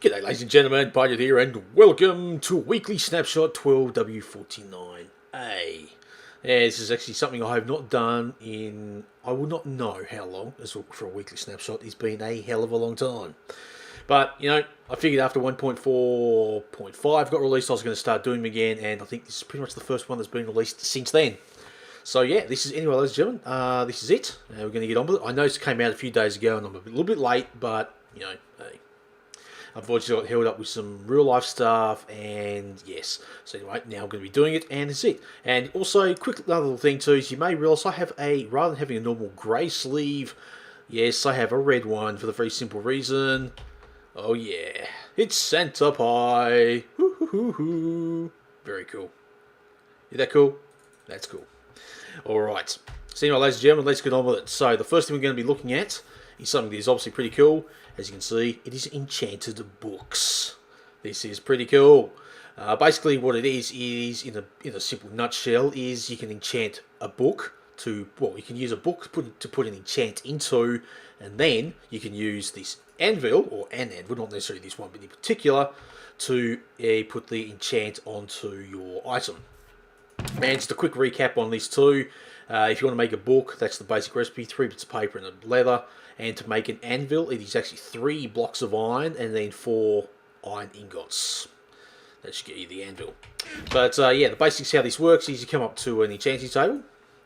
G'day ladies and gentlemen, Piedudeaus here and welcome to Weekly Snapshot 12W49A. This is actually something I have not done in, I will not know how long, as for a Weekly Snapshot. It's been a hell of a long time. But, you know, I figured after 1.4.5 got released, I was going to start doing them again, and I think this is pretty much the first one that's been released since then. So yeah, this is, anyway ladies and gentlemen, this is it. We're going to get on with it. I know it came out a few days ago and I'm a little bit late, but, you know, hey. Unfortunately, got held up with some real life stuff, and yes. So anyway, now I'm going to be doing it, and that's it. And also, quick another little thing too is you may realise I have a, rather than having a normal grey sleeve, yes, I have a red one for the very simple reason. Oh yeah, it's Santa Pie. Hoo hoo hoo hoo. Very cool. Is that cool? That's cool. All right. So anyway, ladies and gentlemen, let's get on with it. So the first thing we're going to be looking at is something that is obviously pretty cool. As you can see, it is Enchanted books. This is pretty cool. Basically, what it is in a simple nutshell, is you can enchant a book to, well, you can use a book to put an enchant into, and then you can use this anvil, or an anvil, not necessarily this one, but in particular, to put the enchant onto your item. And just a quick recap on this too. If you want to make a book, that's the basic recipe: 3 bits of paper and a leather. And to make an anvil, it is actually 3 blocks of iron and then 4 iron ingots. That should get you the anvil. But yeah, the basics how this works is you come up to an enchanting table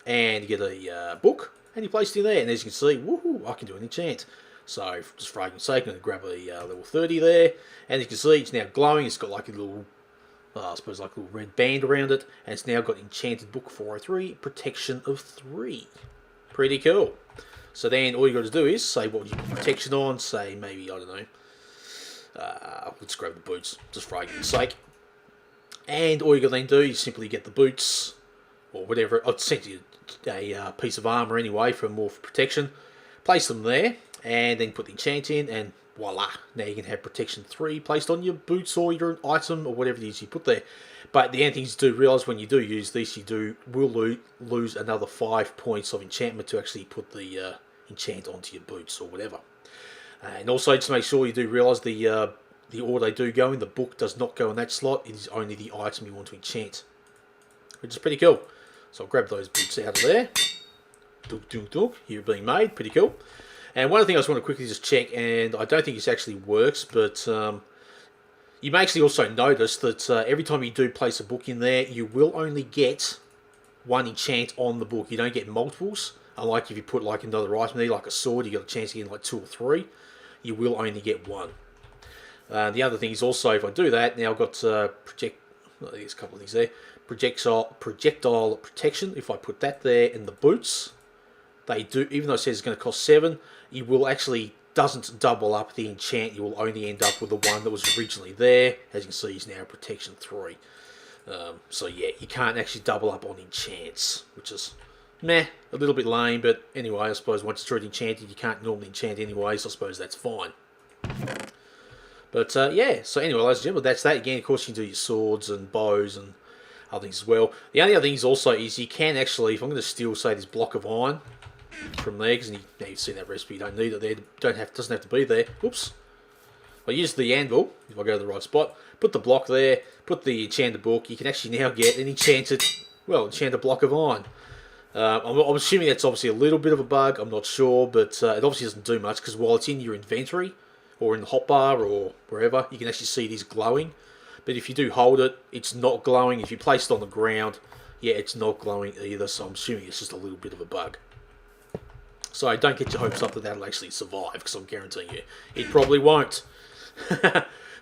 and you get a book and you place it in there. And as you can see, woohoo, I can do an enchant. So just for argument's sake, I'm going to grab a level 30 there. And as you can see, it's now glowing. It's got like a little, I suppose like a little red band around it. And it's now got Enchanted Book 403, Protection of 3. Pretty cool. So then all you got to do is say what you put protection on. Say maybe, I don't know, let's grab the boots, just for argument's sake. And all you got to then do is simply get the boots, or whatever, essentially a piece of armour anyway, for more protection. Place them there, and then put the enchant in, and voila, now you can have protection 3 placed on your boots or your item or whatever it is you put there. But the only thing is, do realise when you do use this, you will lose another 5 points of enchantment to actually put the enchant onto your boots or whatever. And also, just make sure you do realise the order they do go in. The book does not go in that slot. It is only the item you want to enchant, which is pretty cool. So I'll grab those boots out of there. Dunk, dunk, dunk. Here being made. Pretty cool. And one thing I just want to quickly just check, and I don't think this actually works, but you may actually also notice that every time you do place a book in there, you will only get 1 enchant on the book. You don't get multiples. Unlike if you put like another item there, like a sword, you got a chance to get like 2 or 3. You will only get 1. The other thing is also, if I do that, now I've got there's a couple of things there. Projectile protection. If I put that there in the boots, they do, even though it says it's going to cost 7, it will actually doesn't double up the enchant. You will only end up with the one that was originally there. As you can see, it's now protection 3. So yeah, you can't actually double up on enchants, which is meh, a little bit lame, but anyway, I suppose once it's already enchanted, you can't normally enchant anyway, so I suppose that's fine. But yeah, so anyway, ladies and gentlemen, that's that. Again, of course, you can do your swords and bows and other things as well. The only other thing is also is you can actually, if I'm going to steal, say, this block of iron from there, because now you've seen that recipe, you don't need it there, doesn't have to be there. Oops. I use the anvil, if I go to the right spot, put the block there, put the enchanted book, you can actually now get an enchanted block of iron. I'm assuming that's obviously a little bit of a bug, I'm not sure, but it obviously doesn't do much, because while it's in your inventory, or in the hotbar, or wherever, you can actually see it is glowing. But if you do hold it, it's not glowing. If you place it on the ground, yeah, it's not glowing either, so I'm assuming it's just a little bit of a bug. So don't get your hopes up that that'll actually survive, because I'm guaranteeing you, it probably won't.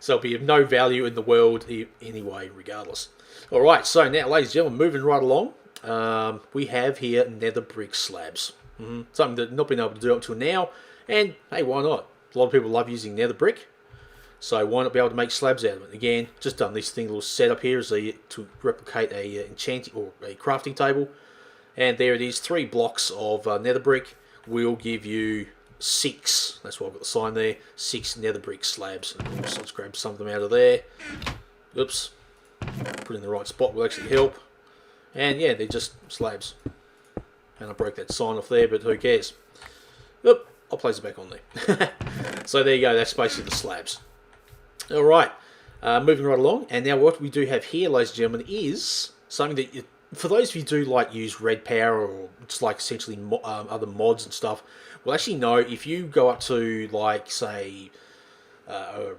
So it'll be of no value in the world anyway, regardless. Alright, so now, ladies and gentlemen, moving right along. We have here Nether Brick Slabs. Something that I've not been able to do up till now, and hey, why not? A lot of people love using nether brick, so why not be able to make slabs out of it? Again, just done this thing, little setup here to replicate a enchanting or a crafting table, and there it is. 3 blocks of nether brick will give you 6. That's why I've got the sign there. 6 nether brick slabs. And of course, let's grab some of them out of there. Oops, put in the right spot will actually help. And yeah, they're just slabs. And I broke that sign off there, but who cares? Oop, I'll place it back on there. So there you go, that's basically the slabs. Alright, moving right along, and now what we do have here, ladies and gentlemen, is something that, for those of you who do like use red power or just like essentially other mods and stuff, will actually know if you go up to like, say, a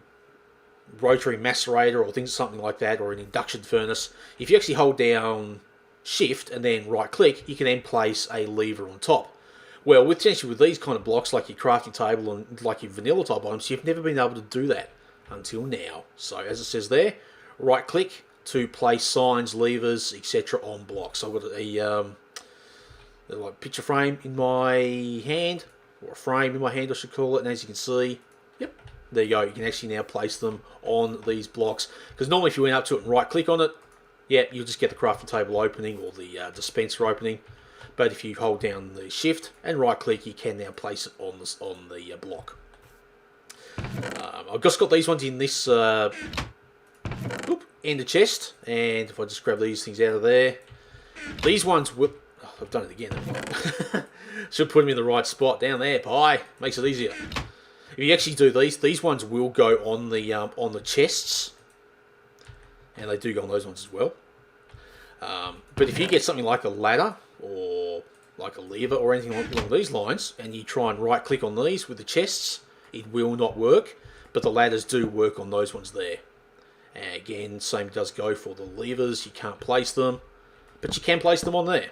rotary macerator or things, something like that, or an induction furnace, if you actually hold down shift and then right click, you can then place a lever on top. Well, essentially with these kind of blocks, like your crafting table and like your vanilla type items, you've never been able to do that until now. So as it says there, right click to place signs, levers, etc. on blocks. So I've got a like picture frame in my hand, or a frame in my hand I should call it, and as you can see, yep, there you go, you can actually now place them on these blocks. Because normally if you went up to it and right click on it, yep, you'll just get the crafting table opening or the dispenser opening. But if you hold down the shift and right click, you can now place it on the block. I've just got these ones in this in the chest, and if I just grab these things out of there, these ones will... Oh, I've done it again. Should put them in the right spot down there. Pie makes it easier. If you actually do these ones will go on the chests, and they do go on those ones as well. But if you get something like a ladder or like a lever or anything along these lines, and you try and right click on these with the chests, it will not work, but the ladders do work on those ones there. And again, same does go for the levers. You can't place them, but you can place them on there.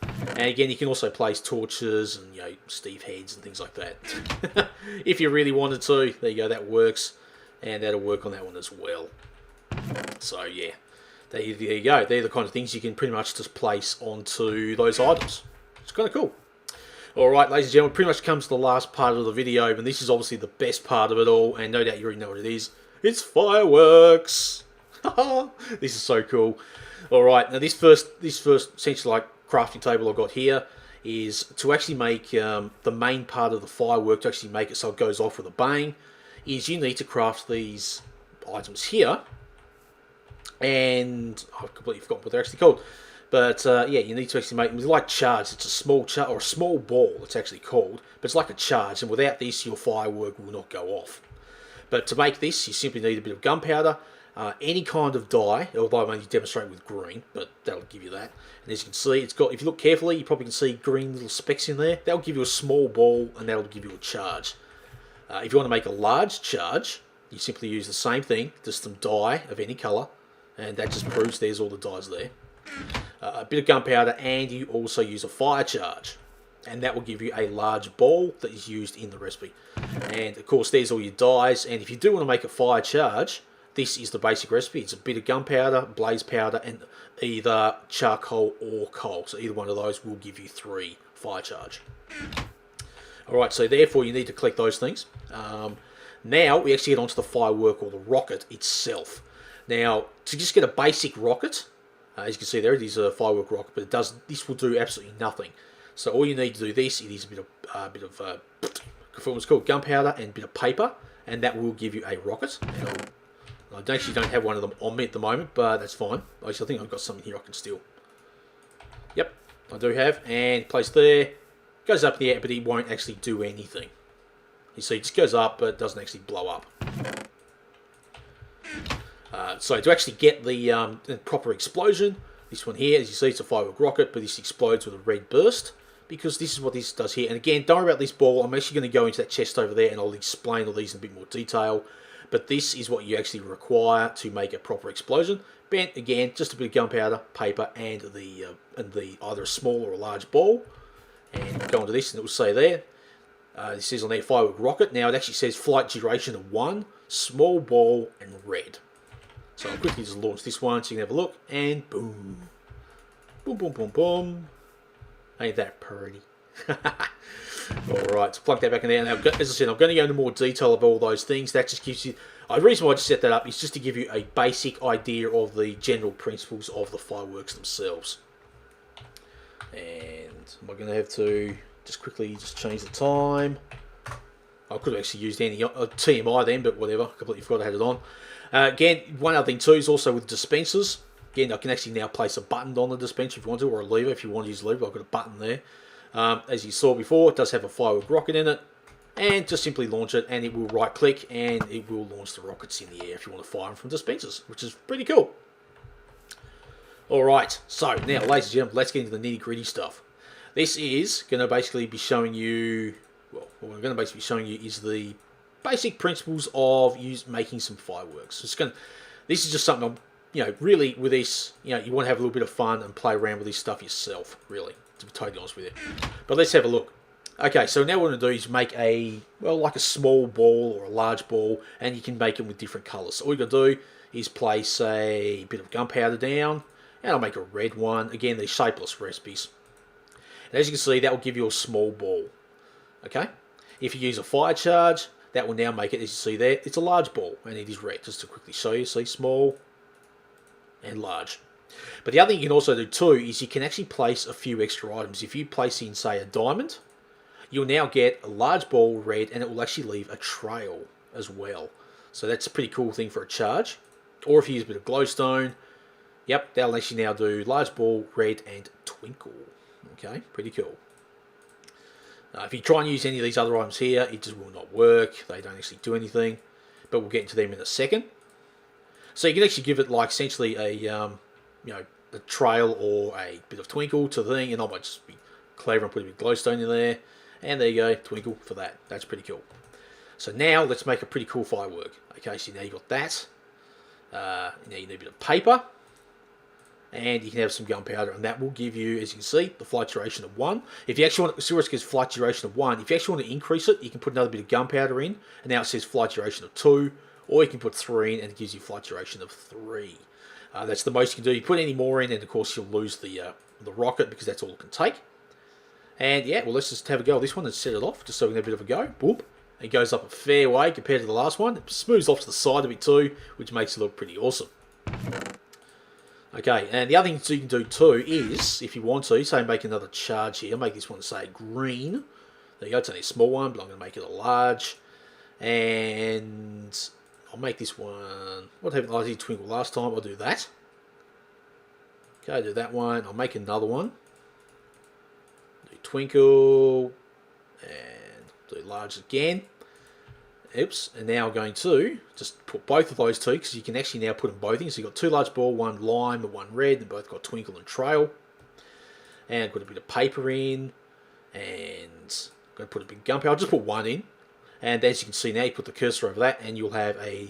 And again, you can also place torches and, you know, Steve heads and things like that. If you really wanted to, there you go, that works. And that'll work on that one as well. So yeah, there you go. They're the kind of things you can pretty much just place onto those items. It's kind of cool. Alright, ladies and gentlemen, pretty much comes to the last part of the video, and this is obviously the best part of it all, and no doubt you already know what it is. It's fireworks! This is so cool. Alright, now this first essentially like crafting table I've got here is to actually make the main part of the firework, to actually make it so it goes off with a bang, is you need to craft these items here, and I've completely forgotten what they're actually called. But yeah, you need to actually make them like charge. It's a small charge, or a small ball, it's actually called. But it's like a charge, and without this, your firework will not go off. But to make this, you simply need a bit of gunpowder, any kind of dye, although I'm only demonstrating with green, but that'll give you that. And as you can see, it's got, if you look carefully, you probably can see green little specks in there. That'll give you a small ball, and that'll give you a charge. If you want to make a large charge, you simply use the same thing, just some dye of any colour, and that just proves there's all the dyes there. A bit of gunpowder, and you also use a fire charge, and that will give you a large ball that is used in the recipe. And of course there's all your dyes, and if you do want to make a fire charge, this is the basic recipe. It's a bit of gunpowder, blaze powder, and either charcoal or coal. So either one of those will give you 3 fire charge. Alright, so therefore you need to collect those things. Now we actually get onto the firework or the rocket itself. Now, to just get a basic rocket, as you can see there, it is a firework rocket, but this will do absolutely nothing. So all you need to do this, it is a bit of what's called gunpowder and a bit of paper, and that will give you a rocket. And I actually don't have one of them on me at the moment, but that's fine. Actually, I think I've got something here I can steal. Yep, I do have, and place there, goes up in the air, but it won't actually do anything. You see, it just goes up, but it doesn't actually blow up. So to actually get the proper explosion, this one here, as you see, it's a firework rocket, but this explodes with a red burst, because this is what this does here. And again, don't worry about this ball. I'm actually going to go into that chest over there, and I'll explain all these in a bit more detail. But this is what you actually require to make a proper explosion. But again, just a bit of gunpowder, paper, and the either a small or a large ball. And go onto this, and it will say there. It says on there, firework rocket. Now it actually says flight duration of 1, small ball, and red. So I'll quickly just launch this one so you can have a look, and boom. Boom, boom, boom, boom. Ain't that pretty? Alright, so plug that back in there. Now, as I said, I'm going to go into more detail of all those things. That just gives you... The reason why I just set that up is just to give you a basic idea of the general principles of the fireworks themselves. And am I going to have to just quickly change the time? I could have actually used any TMI then, but whatever. I completely forgot I had it on. Again, one other thing too is also with dispensers. Again, I can actually now place a button on the dispenser if you want to, or a lever if you want to use a lever. I've got a button there. As you saw before, it does have a firework rocket in it. and just simply launch it, and it will right click and it will launch the rockets in the air if you want to fire them from dispensers, which is pretty cool. Alright, so now ladies and gentlemen, let's get into the nitty gritty stuff. This is going to basically be showing you, well, what we're going to basically be showing you is the basic principles of making some fireworks. This is just something, really with this, you want to have a little bit of fun and play around with this stuff yourself, really, to be totally honest with you. But let's have a look. Okay, so now what we're going to do is make like a small ball or a large ball, and you can make it with different colours. So all you've got to do is place a bit of gunpowder down, and I'll make a red one. Again, they're shapeless recipes. And as you can see, that will give you a small ball. Okay? If you use a fire charge, that will now make it, as you see there, it's a large ball, and it is red. Just to quickly show you, see, small and large. But the other thing you can also do too is you can actually place a few extra items. If you place in, say, a diamond, you'll now get a large ball red, and it will actually leave a trail as well. So that's a pretty cool thing for a charge. Or if you use a bit of glowstone, yep, that'll actually now do large ball, red, and twinkle. Okay, pretty cool. If you try and use any of these other items here, it just will not work. They don't actually do anything, but we'll get into them in a second. So you can actually give it like essentially a trail or a bit of twinkle to the thing, and I might just be clever and put a bit of glowstone in there, and there you go, twinkle for that. That's pretty cool. So now let's make a pretty cool firework. Okay, so now you've got that. Now you need a bit of paper. And you can have some gunpowder, and that will give you, as you can see, the flight duration of 1. If you actually want to, see where it says flight duration of 1, if you actually want to increase it, you can put another bit of gunpowder in, and now it says flight duration of 2, or you can put 3 in, and it gives you flight duration of 3. That's the most you can do. You put any more in, and of course you'll lose the rocket, because that's all it can take. And yeah, well, let's just have a go at this one and set it off, just so we can have a bit of a go. Boom. It goes up a fair way compared to the last one. It smooths off to the side of it too, which makes it look pretty awesome. Okay, and the other thing you can do too is, if you want to, say make another charge here, make this one say green. There you go, it's only a small one, but I'm going to make it a large. And I'll make this one, what happened, I did twinkle last time, I'll do that. Okay, do that one, I'll make another one. Do twinkle, and do large again. Oops, and now I'm going to just put both of those two, because you can actually now put them both in. So you've got 2 large ball, 1 lime and 1 red, and both got twinkle and trail. And put a bit of paper in, and I'm going to put a bit of gunpowder. I'll just put 1 in, and as you can see now, you put the cursor over that, and you'll have a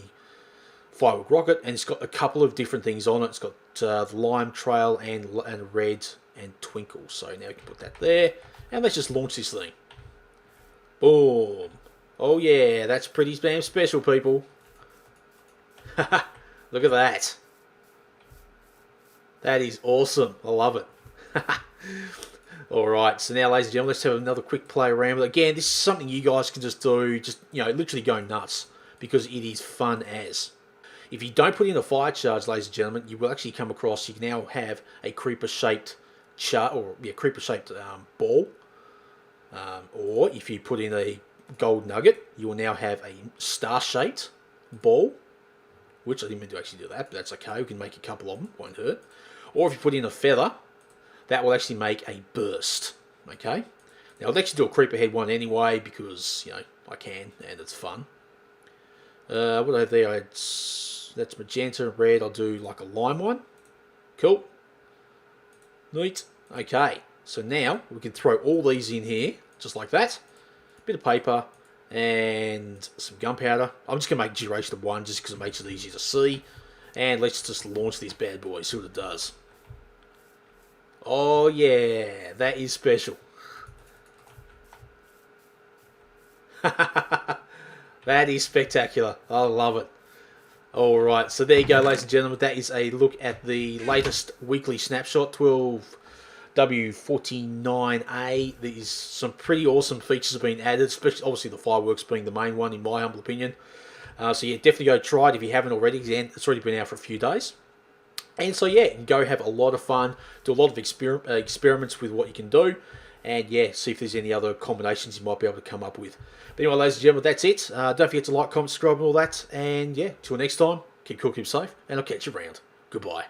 firework rocket, and it's got a couple of different things on it. It's got the lime, trail, and red, and twinkle. So now you can put that there, and let's just launch this thing. Boom. Oh yeah, that's pretty damn special, people. Look at that. That is awesome. I love it. Alright, so now ladies and gentlemen, let's have another quick play around with it. Again, this is something you guys can just do, just, literally go nuts, because it is fun as. If you don't put in a fire charge, ladies and gentlemen, you will actually come across, you can now have a creeper-shaped ball. Or if you put in a gold nugget, you will now have a star-shaped ball, which I didn't mean to actually do that, but that's okay, we can make a couple of them, won't hurt. Or if you put in a feather, that will actually make a burst, okay? Now I'll actually do a creeper head one anyway, because, I can, and it's fun. What I have there, that's magenta, red, I'll do like a lime one. Cool. Neat. Okay, so now we can throw all these in here, just like that. Bit of paper and some gunpowder. I'm just going to make duration of 1 just because it makes it easier to see. And let's just launch this bad boy, see what it does. Oh yeah, that is special. That is spectacular. I love it. Alright, so there you go, ladies and gentlemen. That is a look at the latest weekly snapshot 12W49A. There's some pretty awesome features have been added, especially obviously the fireworks being the main one in my humble opinion. So yeah, definitely go try it if you haven't already. It's already been out for a few days. And so yeah, go have a lot of fun, do a lot of experiments with what you can do, and yeah, see if there's any other combinations you might be able to come up with. But anyway, ladies and gentlemen, that's it. Don't forget to like, comment, subscribe, and all that. And yeah, till next time, keep cool, keep safe, and I'll catch you around. Goodbye.